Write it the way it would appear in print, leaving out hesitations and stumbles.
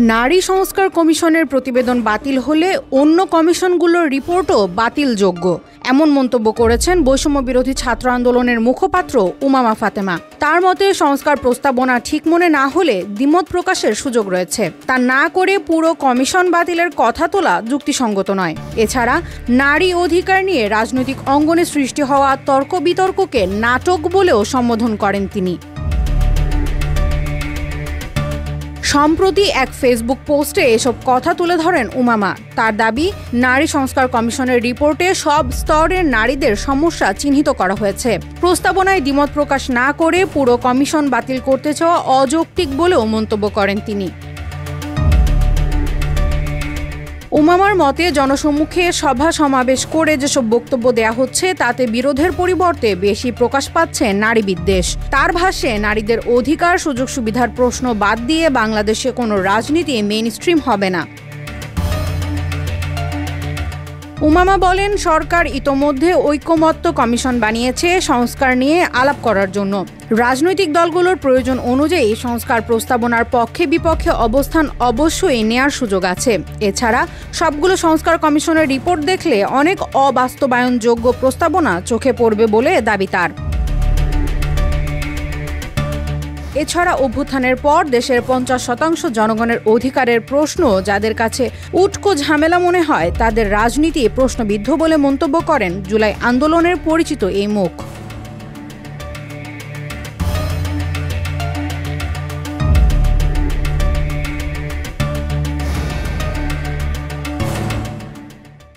নারী সংস্কার কমিশনের প্রতিবেদন বাতিল হলে অন্য কমিশনগুলোর রিপোর্টও বাতিলযোগ্য, এমন মন্তব্য করেছেন বৈষম্য বিরোধী ছাত্র আন্দোলনের মুখপাত্র উমামা ফাতেমা। তার মতে সংস্কার প্রস্তাবনা ঠিক মনে না হলে দ্বিমত প্রকাশের সুযোগ রয়েছে। তা না করে পুরো কমিশন বাতিলের কথা তোলা যুক্তিসঙ্গত নয়। এছাড়া নারী অধিকার নিয়ে রাজনৈতিক অঙ্গনে সৃষ্টি হওয়া তর্ক বিতর্ককে নাটক বলেও সম্বোধন করেন তিনি। সম্প্রতি এক ফেসবুক পোস্টে এসব কথা তুলে ধরেন উমামা। তার দাবি, নারী সংস্কার কমিশনের রিপোর্টে সব স্তরের নারীদের সমস্যা চিহ্নিত করা হয়েছে। প্রস্তাবনায় দ্বিমত প্রকাশ না করে পুরো কমিশন বাতিল করতে চাওয়া অযৌক্তিক বলেও মন্তব্য করেন তিনি। উমামার মতে জনসম্মুখে সভা সমাবেশ করে যেসব বক্তব্য দেয়া হচ্ছে তাতে বিরোধের পরিবর্তে বেশি প্রকাশ পাচ্ছে নারী বিদ্বেষ। তার ভাষ্যে নারীদের অধিকার সুযোগ সুবিধার প্রশ্ন বাদ দিয়ে বাংলাদেশে কোনো রাজনীতি মেইনস্ট্রিম হবে না। উমামা বলেন, সরকার ইতোমধ্যে ঐকমত্য কমিশন বানিয়েছে সংস্কার নিয়ে আলাপ করার জন্য। রাজনৈতিক দলগুলোর প্রয়োজন অনুযায়ী সংস্কার প্রস্তাবনার পক্ষে বিপক্ষে অবস্থান অবশ্যই নেয়ার সুযোগ আছে। এছাড়া সবগুলো সংস্কার কমিশনের রিপোর্ট দেখলে অনেক অবাস্তবায়নযোগ্য প্রস্তাবনা চোখে পড়বে বলে দাবি তার। এছাড়া অভ্যুত্থানের পর দেশের 50% জনগণের অধিকারের প্রশ্ন যাদের কাছে উটকো ঝামেলা মনে হয় তাদের রাজনীতি প্রশ্নবিদ্ধ বলে মন্তব্য করেন জুলাই আন্দোলনের পরিচিত এই মুখ।